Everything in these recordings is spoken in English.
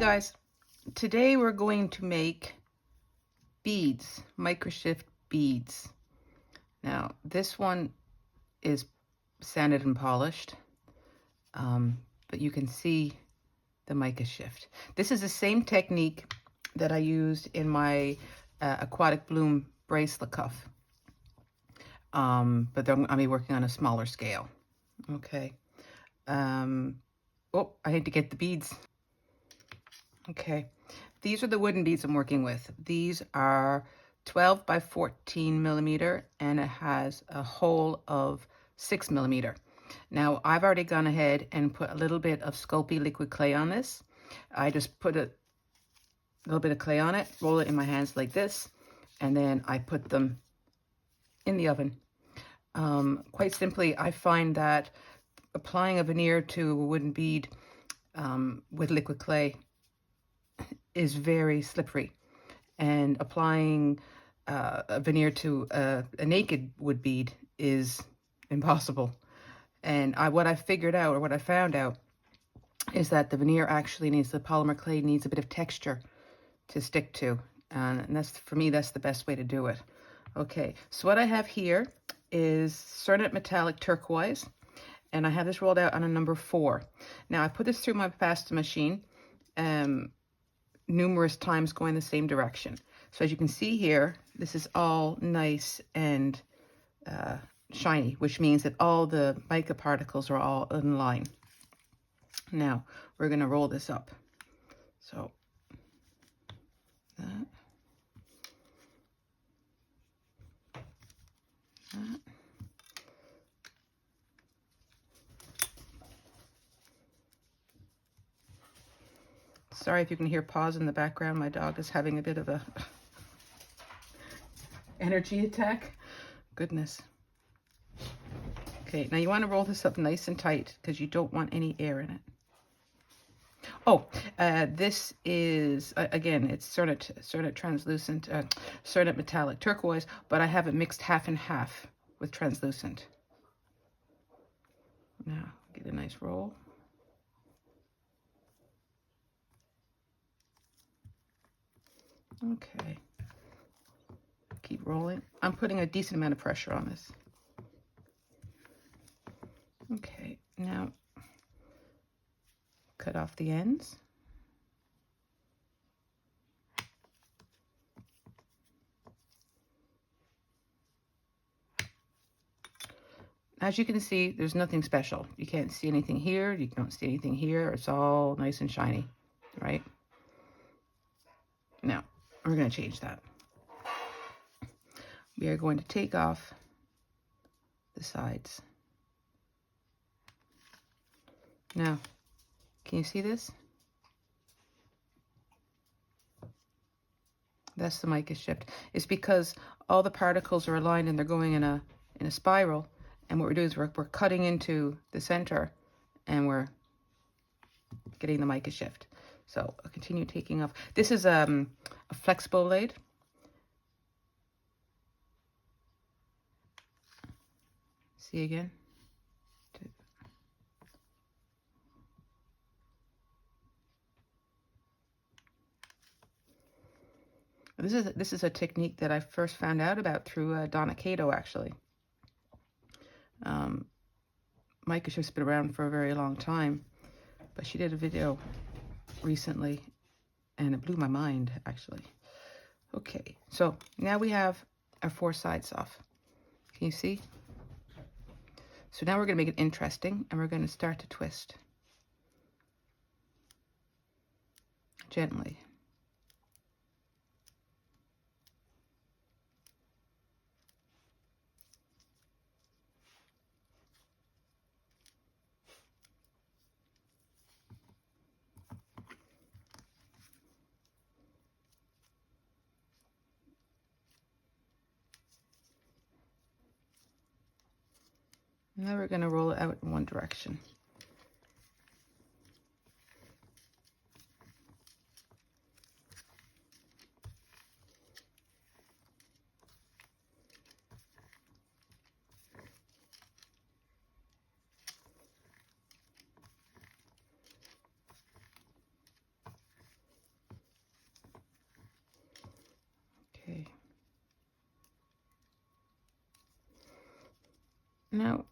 guys, today we're going to make beads, microshift beads. Now this one is sanded and polished, but you can see the mica shift. This is the same technique that I used in my aquatic bloom bracelet cuff, but I'll be working on a smaller scale. Okay. Oh, I need to get the beads. Okay, these are the wooden beads I'm working with. These are 12 by 14 millimeter, and it has a hole of 6 millimeter. Now, I've already gone ahead and put a little bit of Sculpey liquid clay on this. I just put a little bit of clay on it, roll it in my hands like this, and then I put them in the oven. Quite simply, I find that applying a veneer to a wooden bead with liquid clay is very slippery, and applying a veneer to a naked wood bead is impossible. And what I figured out, or what I found out, is that the veneer actually needs, the polymer clay needs a bit of texture to stick to, and that's, for me, that's the best way to do it. Okay, so what I have here is Cernit metallic turquoise, and I have this rolled out on a number 4. Now I put this through my pasta machine numerous times, going the same direction. So as you can see here, this is all nice and shiny, which means that all the mica particles are all in line. Now we're going to roll this up. So that. Sorry if you can hear paws in the background. My dog is having a bit of a energy attack. Goodness. Okay, now you want to roll this up nice and tight because you don't want any air in it. Oh, this is, again, it's Cernit Translucent, Cernit Metallic Turquoise, but I have it mixed half and half with Translucent. Now, get a nice roll. Okay, keep rolling. I'm putting a decent amount of pressure on this. Okay, now cut off the ends. As you can see, there's nothing special. You can't see anything here, you don't see anything here. It's all nice and shiny, right? Now, we're going to change that. We are going to take off the sides. Now, can you see this? That's the mica shift. It's because all the particles are aligned and they're going in a spiral. And what we're doing is we're cutting into the center, and we're getting the mica shift. So I'll continue taking off. This is a flexible blade. See again? This is a technique that I first found out about through Donna Cato, actually. Mica shift's been around for a very long time, but she did a video recently, and it blew my mind, actually. Okay, so now we have our 4 sides off. Can you see? So now we're going to make it interesting, and we're going to start to twist gently. Now we're going to roll it out in one direction. Now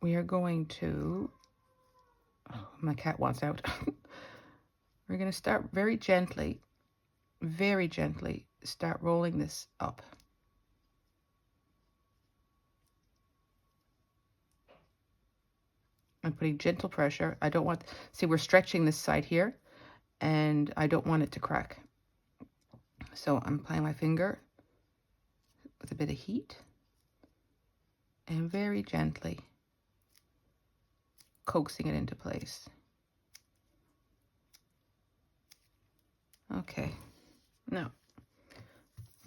we are going to, oh, my cat wants out. We're going to start very gently, start rolling this up. I'm putting gentle pressure. I don't want, see, we're stretching this side here, and I don't want it to crack. So I'm applying my finger with a bit of heat and very gently coaxing it into place. Okay, now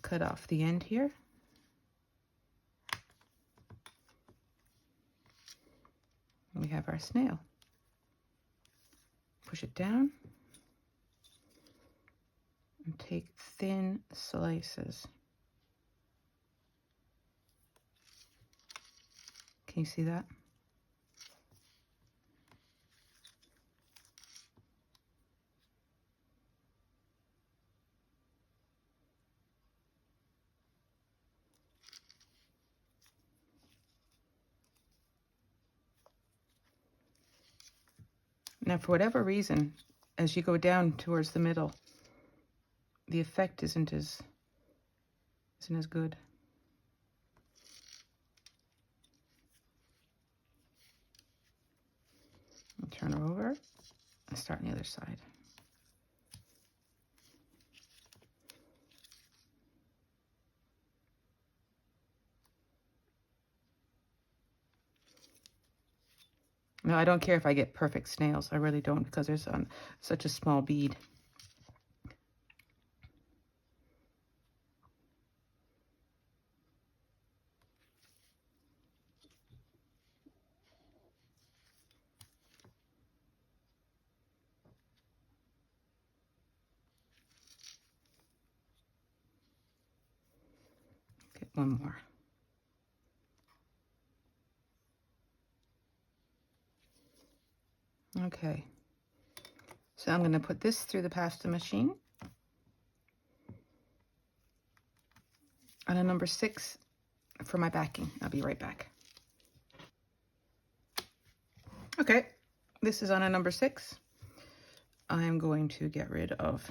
cut off the end here. We have our snail. Push it down and take thin slices. Can you see that? Now, for whatever reason, as you go down towards the middle, the effect isn't as good. I'll turn her over and start on the other side. No, I don't care if I get perfect snails. I really don't, because there's such a small bead. Get one more. Okay, so I'm going to put this through the pasta machine on a number 6 for my backing. I'll be right back. Okay, this is on a number 6. I'm going to get rid of,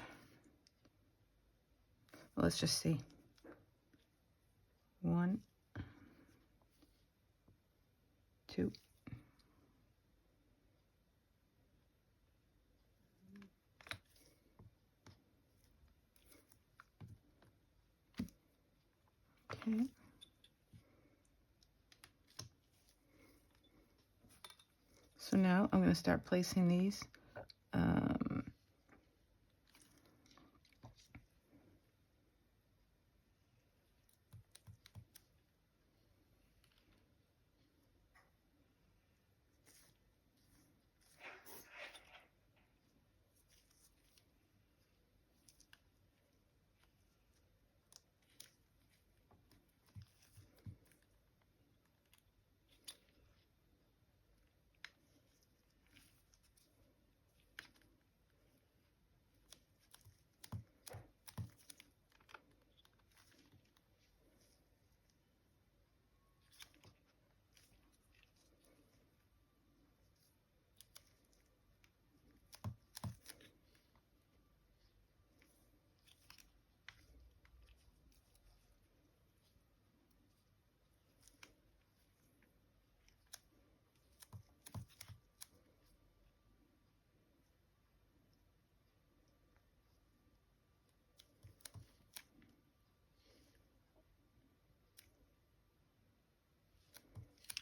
well, let's just see. 1, 2. Okay. So now I'm going to start placing these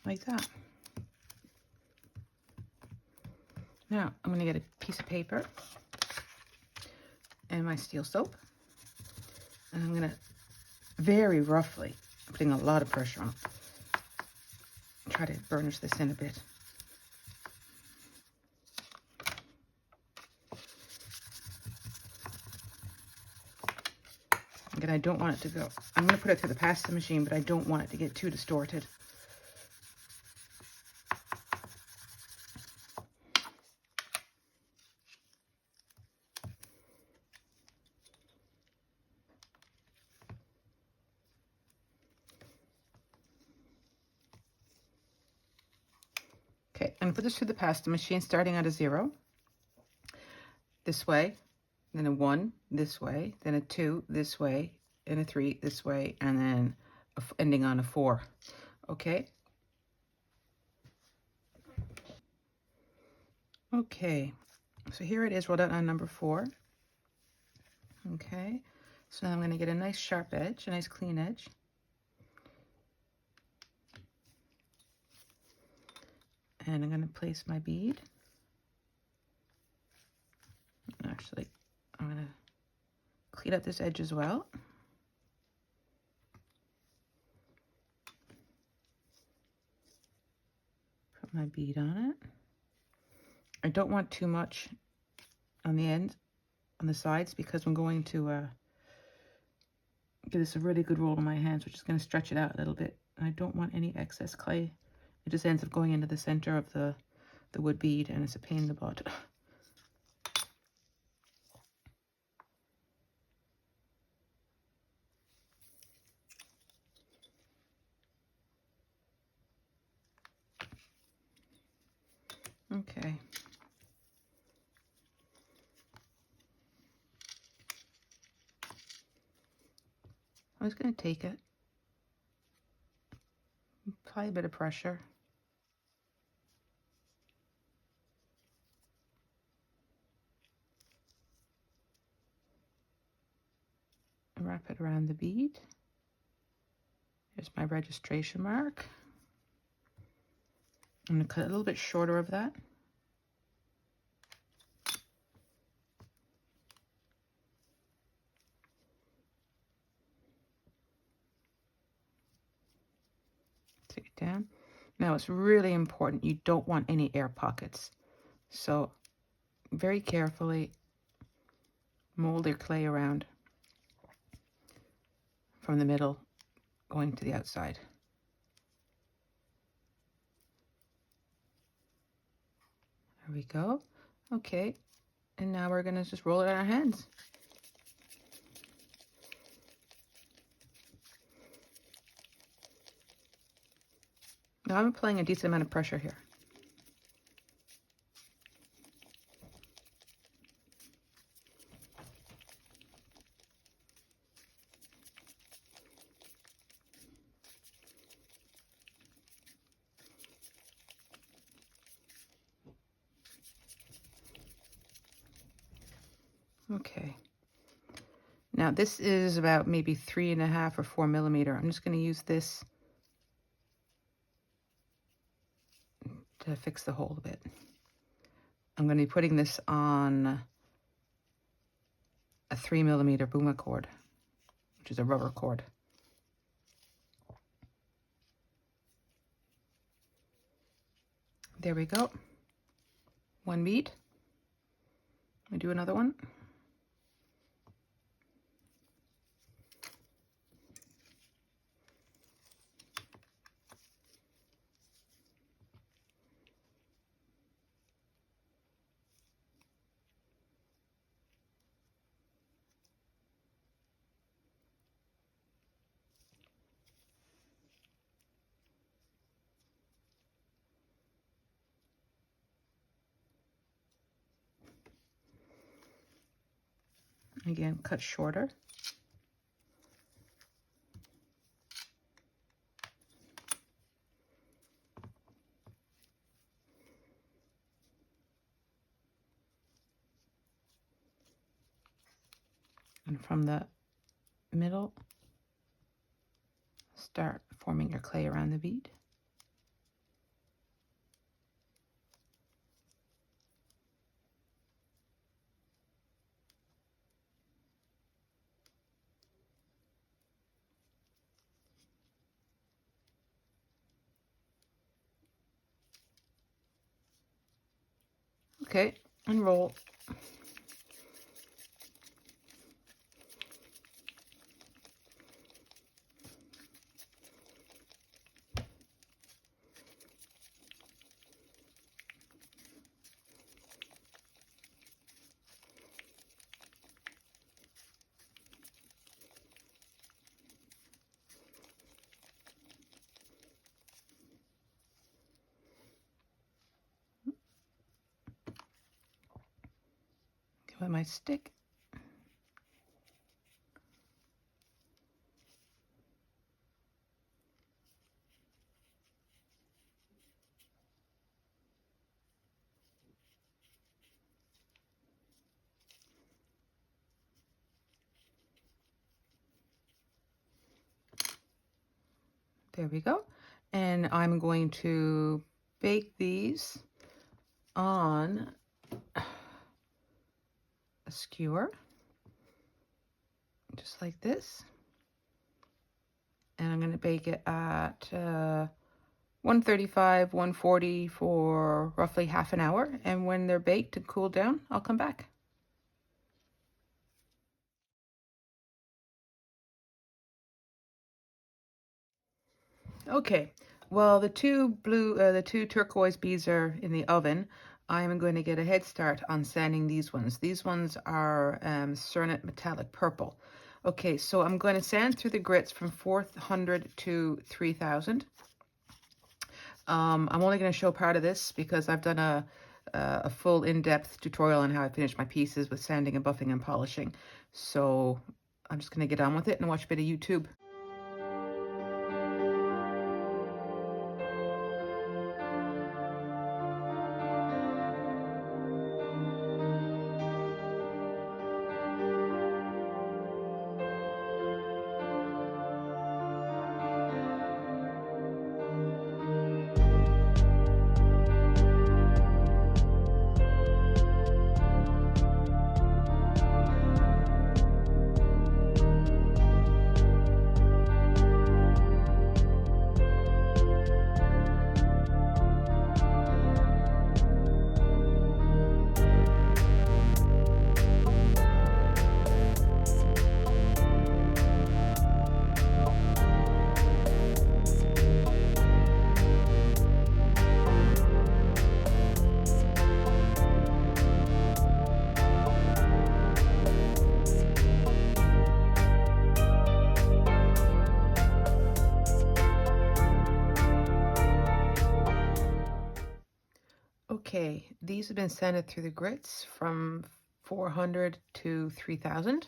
like that. Now I'm going to get a piece of paper and my steel soap, and I'm going to very roughly, putting a lot of pressure on, try to burnish this in a bit. Again, I don't want it to go, I'm going to put it through the pasta machine, but I don't want it to get too distorted. I'm gonna put this through the pasta machine starting at a 0 this way, then a 1 this way, then a 2 this way, and a 3 this way, and then ending on a 4. Okay. Okay, so here it is rolled out on number 4. Okay, so now I'm going to get a nice sharp edge, a nice clean edge. And I'm going to place my bead. Actually, I'm going to clean up this edge as well. Put my bead on it. I don't want too much on the end, on the sides, because I'm going to give this a really good roll in my hands, which is going to stretch it out a little bit. And I don't want any excess clay. It just ends up going into the center of the wood bead, and it's a pain in the butt. Okay. I'm just going to take it, apply a bit of pressure. Wrap it around the bead. Here's my registration mark. I'm going to cut a little bit shorter of that. Take it down. Now it's really important, you don't want any air pockets. So very carefully mold your clay around from the middle going to the outside. There we go. Okay, and now we're going to just roll it on our hands. Now I'm applying a decent amount of pressure here. Okay. Now this is about maybe 3.5 or 4 millimeter. I'm just going to use this to fix the hole a bit. I'm going to be putting this on a 3 millimeter Buna cord, which is a rubber cord. There we go. One bead. I do another one. Again, cut shorter. And from the middle, start forming your clay around the bead. Okay, and roll. by my stick. There we go. And I'm going to bake these on a skewer, just like this. And I'm going to bake it at 135, 140 for roughly half an hour. And when they're baked and cooled down, I'll come back. Okay, well, the two turquoise beads are in the oven. I'm going to get a head start on sanding these ones. These ones are Cernit metallic purple. Okay, so I'm going to sand through the grits from 400 to 3000. I'm only going to show part of this because I've done a full in-depth tutorial on how I finish my pieces with sanding and buffing and polishing. So I'm just going to get on with it and watch a bit of YouTube. Okay, these have been sanded through the grits from 400 to 3000.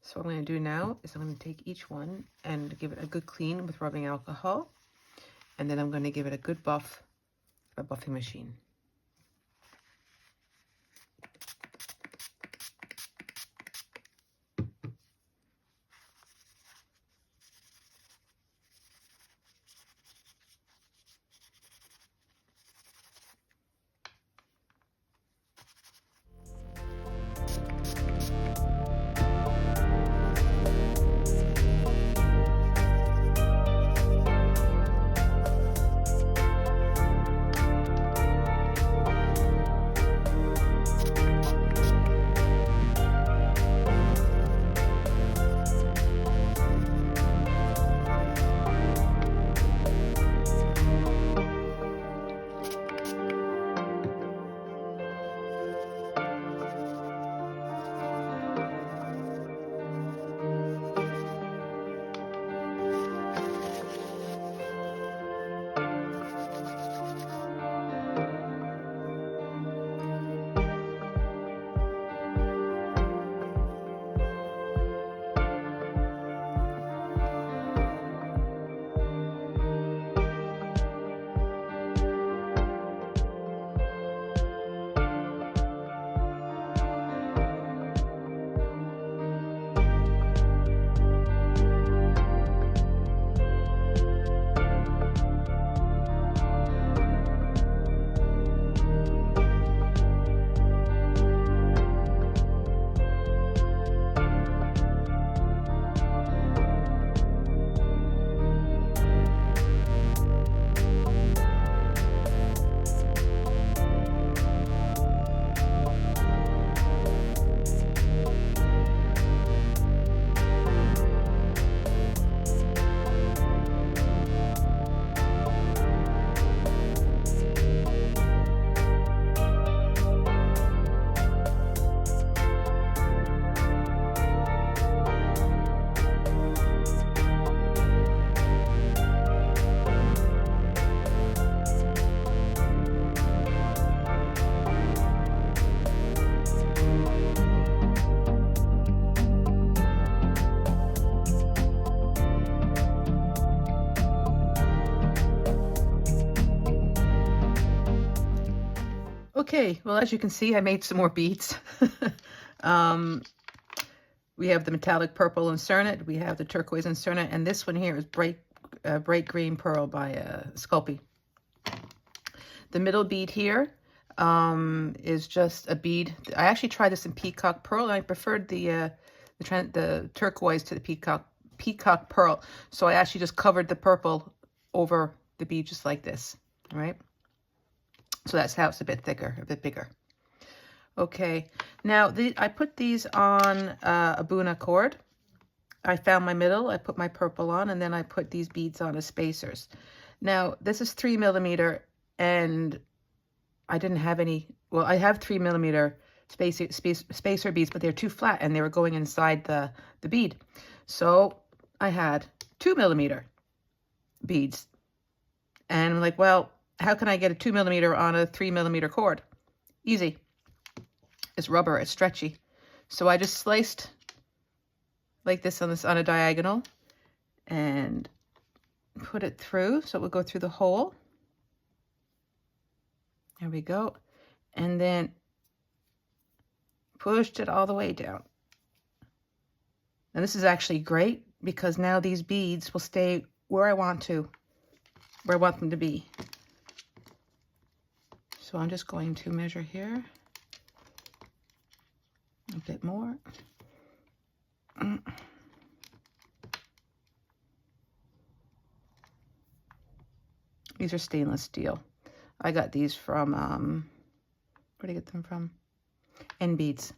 So what I'm going to do now is I'm going to take each one and give it a good clean with rubbing alcohol. And then I'm going to give it a good buff with a buffing machine. Okay, well, as you can see, I made some more beads. We have the metallic purple and Cernit. We have the turquoise and Cernit. And this one here is bright green pearl by Sculpey. The middle bead here is just a bead. I actually tried this in peacock pearl, and I preferred the turquoise to the peacock pearl. So I actually just covered the purple over the bead just like this, all right? So that's how it's a bit thicker, a bit bigger. Okay, now I put these on a Buna cord. I found my middle, I put my purple on, and then I put these beads on as spacers. Now, this is 3mm, and I didn't have any, well, I have 3mm spacer beads, but they're too flat, and they were going inside the bead. So I had 2mm beads. And I'm like, well, how can I get a 2mm on a 3mm cord? Easy. It's rubber, it's stretchy. So I just sliced like this on a diagonal and put it through so it would go through the hole. There we go. And then pushed it all the way down. And this is actually great because now these beads will stay where I want them to be. So I'm just going to measure here a bit more. These are stainless steel. I got these from, where did I get them from? N Beads.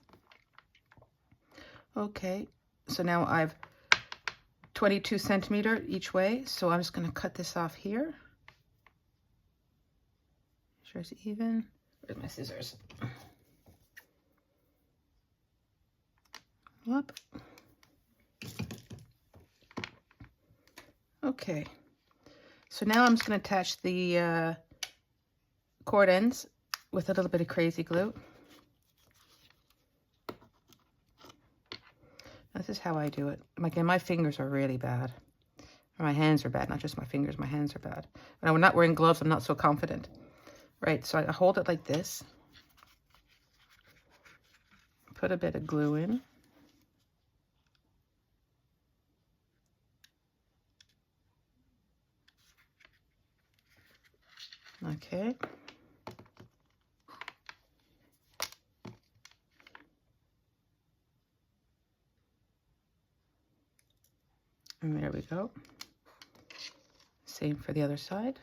Okay, so now I've 22 centimeter each way, so I'm just going to cut this off here. Make sure it's even. Where's my scissors? Whoop. Okay, so now I'm just going to attach the cord ends with a little bit of crazy glue. This is how I do it. Again, my fingers are really bad. Or my hands are bad, not just my fingers, my hands are bad. When I'm not wearing gloves, I'm not so confident. Right, so I hold it like this. Put a bit of glue in. Okay. And there we go. Same for the other side.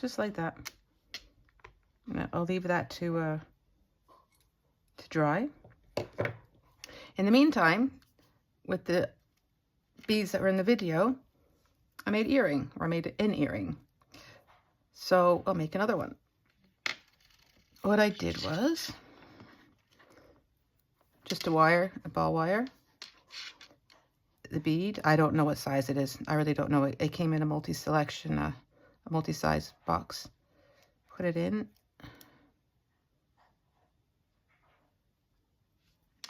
Just like that. And I'll leave that to dry. In the meantime, with the beads that were in the video, I made an earring. So I'll make another one. What I did was just a ball wire, the bead. I don't know what size it is. I really don't know. It came in a multi-selection, a multi-size box. Put it in.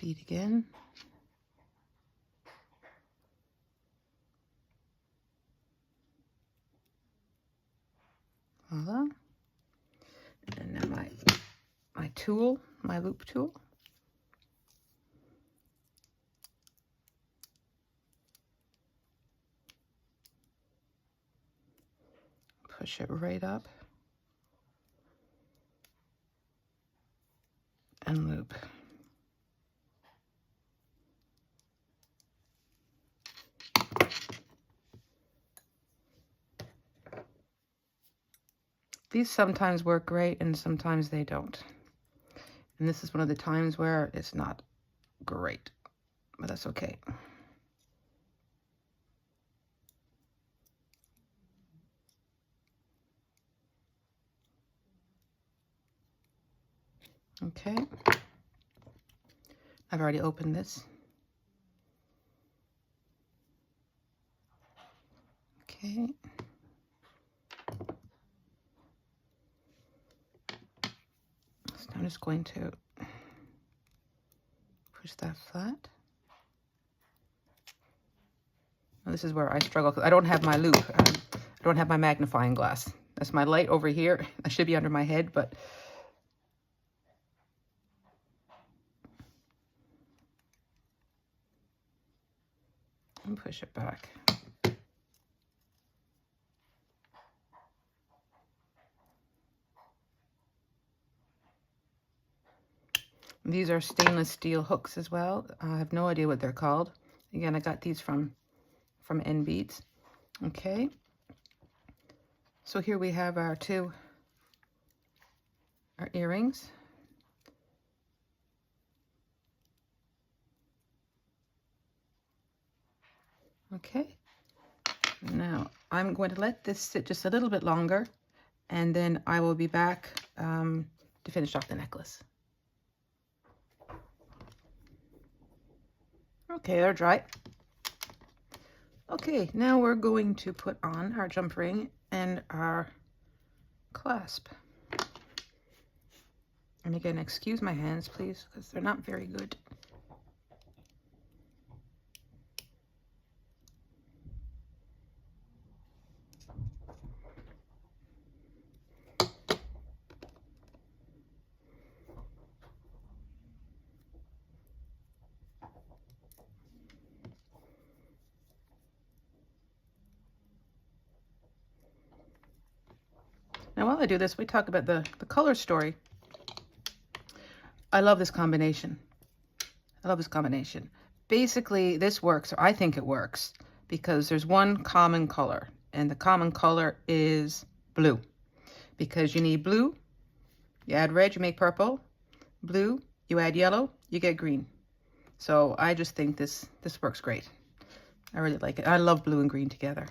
Bead again. Voila. And then my tool, my loop tool. Push it right up. And loop. These sometimes work great and sometimes they don't. And this is one of the times where it's not great, but that's okay. Okay. I've already opened this. Okay. So I'm just going to push that flat. Now this is where I struggle because I don't have my loupe. I don't have my magnifying glass. That's my light over here. I should be under my head, but and push it back. These are stainless steel hooks as well. I have no idea what they're called. Again, I got these from N Beads. Okay. So here we have our earrings. Okay. Now I'm going to let this sit just a little bit longer, and then I will be back to finish off the necklace. Okay, they're dry. Okay, now we're going to put on our jump ring and our clasp. And again, excuse my hands, please, because they're not very good. Now, while I do this, we talk about the color story. I love this combination. I love this combination. Basically, this works, or I think it works, because there's one common color, and the common color is blue. Because you need blue, you add red, you make purple. Blue, you add yellow, you get green. So I just think this works great. I really like it. I love blue and green together.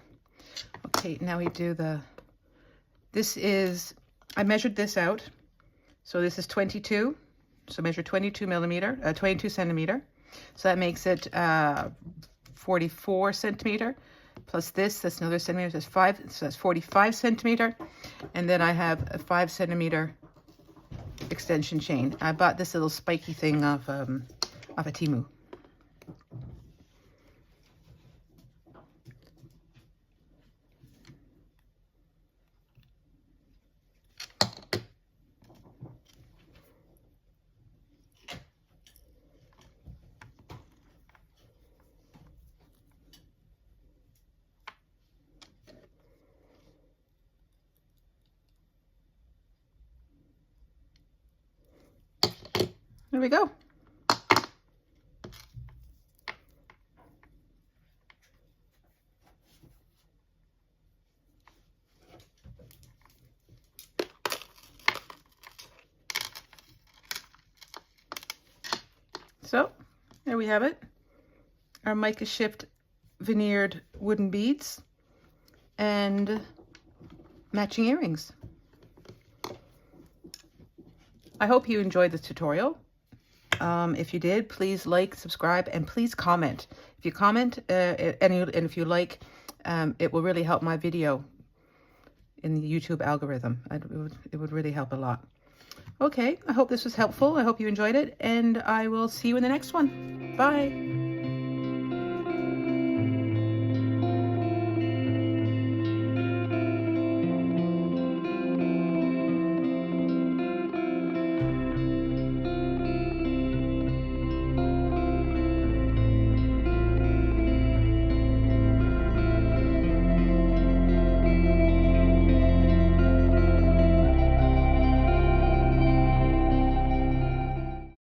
Okay, now we do I measured this out. So this is 22. So measure 22 centimeter. So that makes it 44 centimeter. Plus that's another centimeter, that's 5, so that's 45 centimeter. And then I have a 5 centimeter extension chain. I bought this little spiky thing off a Temu. There we go. So there we have it. Our mica shipped veneered wooden beads and matching earrings. I hope you enjoyed this tutorial. If you did, please like, subscribe, and please comment. If you comment and if you like, it will really help my video in the YouTube algorithm. It would really help a lot. Okay, I hope this was helpful. I hope you enjoyed it, and I will see you in the next one. Bye.